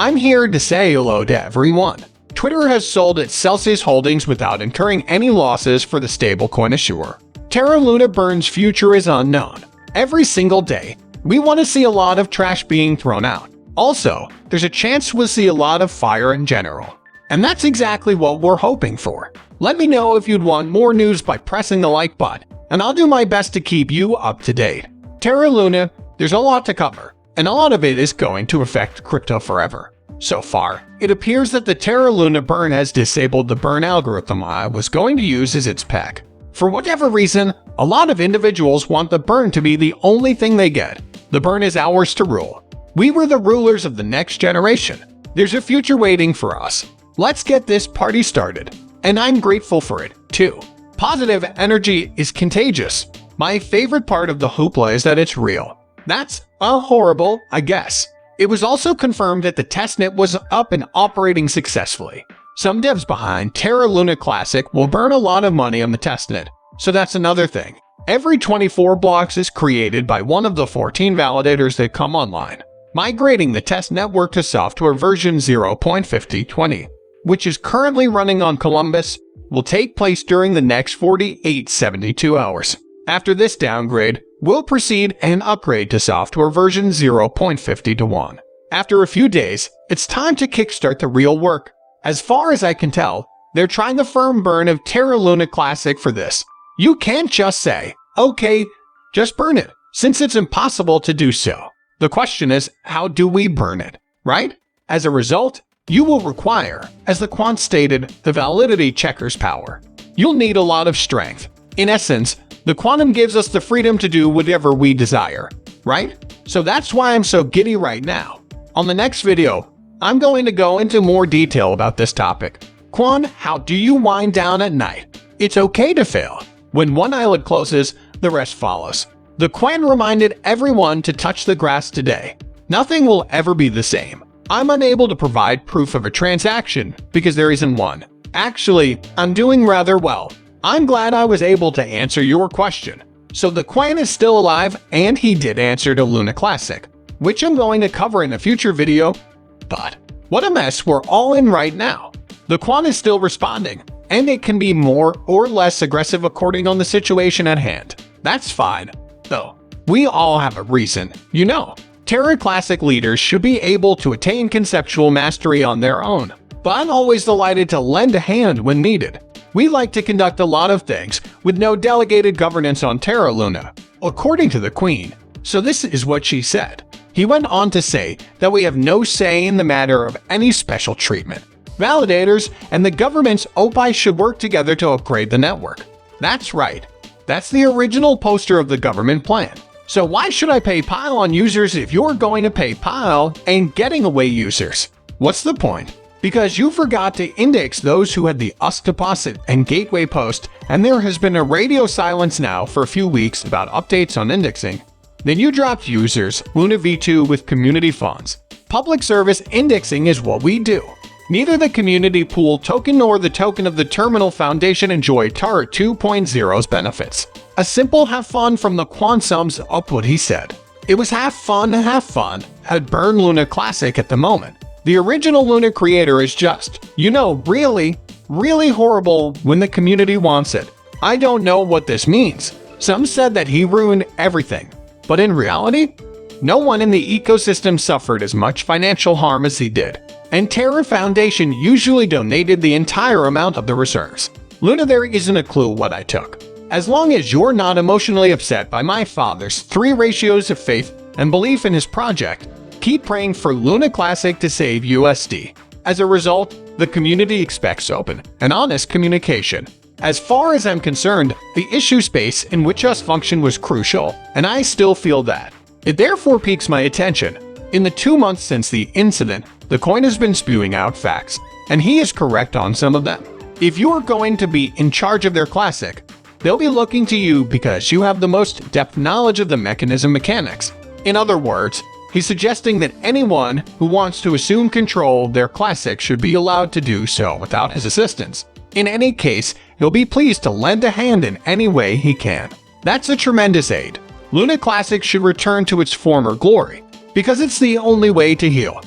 I'm here to say hello to everyone. Twitter has sold its Celsius holdings without incurring any losses for the stablecoin issuer. Terra Luna Burn's future is unknown. Every single day, we want to see a lot of trash being thrown out. Also, there's a chance we'll see a lot of fire in general. And that's exactly what we're hoping for. Let me know if you'd want more news by pressing the like button, and I'll do my best to keep you up to date. Terra Luna, there's a lot to cover, and a lot of it is going to affect crypto forever. So far, it appears that the Terra Luna burn has disabled the burn algorithm I was going to use as its peg. For whatever reason, a lot of individuals want the burn to be the only thing they get. The burn is ours to rule. We were the rulers of the next generation. There's a future waiting for us. Let's get this party started. And I'm grateful for it, too. Positive energy is contagious. My favorite part of the hoopla is that it's real. That's horrible, I guess. It was also confirmed that the testnet was up and operating successfully. Some devs behind Terra Luna Classic will burn a lot of money on the testnet, so that's another thing. Every 24 blocks is created by one of the 14 validators that come online. Migrating the test network to software version 0.5020, which is currently running on Columbus, will take place during the next 48-72 hours. After this downgrade, we'll proceed and upgrade to software version 0.5021. After a few days, it's time to kickstart the real work. As far as I can tell, they're trying the firm burn of Terra Luna Classic for this. You can't just say, okay, just burn it, since it's impossible to do so. The question is, how do we burn it, right? As a result, you will require, as the Kwon stated, the validity checker's power. You'll need a lot of strength. In essence, the quantum gives us the freedom to do whatever we desire, right? So that's why I'm so giddy right now. On the next video, I'm going to go into more detail about this topic. Kwon, how do you wind down at night? It's okay to fail. When one eyelid closes, the rest follows. The Kwon reminded everyone to touch the grass today. Nothing will ever be the same. I'm unable to provide proof of a transaction because there isn't one. Actually, I'm doing rather well. I'm glad I was able to answer your question. So the Kwon is still alive, and he did answer to Luna Classic, which I'm going to cover in a future video. But what a mess we're all in right now. The Kwon is still responding, and it can be more or less aggressive according on the situation at hand. That's fine, though. We all have a reason, you know. Terra Classic leaders should be able to attain conceptual mastery on their own, but I'm always delighted to lend a hand when needed. We like to conduct a lot of things with no delegated governance on Terra Luna, according to the Queen. So this is what she said. He went on to say that we have no say in the matter of any special treatment. Validators and the government's OPI should work together to upgrade the network. That's right. That's the original poster of the government plan. So why should I pay pile on users if you're going to pay pile and getting away users? What's the point? Because you forgot to index those who had the USC deposit and gateway post, and there has been a radio silence now for a few weeks about updates on indexing. Then you dropped users, Luna V2 with community funds. Public service indexing is what we do. Neither the community pool token nor the token of the Terminal Foundation enjoy Terra 2.0's benefits. A simple have fun from the Kwon sums up what he said. It was half fun at Burn Luna Classic at the moment. The original Luna creator is just, really horrible when the community wants it. I don't know what this means. Some said that he ruined everything. But in reality, no one in the ecosystem suffered as much financial harm as he did. And Terra Foundation usually donated the entire amount of the reserves. Luna, there isn't a clue what I took. As long as you're not emotionally upset by my father's 3 ratios of faith and belief in his project, keep praying for Luna Classic to save USD. As a result, the community expects open and honest communication. As far as I'm concerned, the issue space in which us function was crucial, and I still feel that. It therefore piques my attention. In the 2 months since the incident, the coin has been spewing out facts, and he is correct on some of them. If you are going to be in charge of their classic, they'll be looking to you because you have the most depth knowledge of the mechanism mechanics. In other words, he's suggesting that anyone who wants to assume control of their classic should be allowed to do so without his assistance. In any case, he'll be pleased to lend a hand in any way he can. That's a tremendous aid. Luna Classic should return to its former glory, because it's the only way to heal.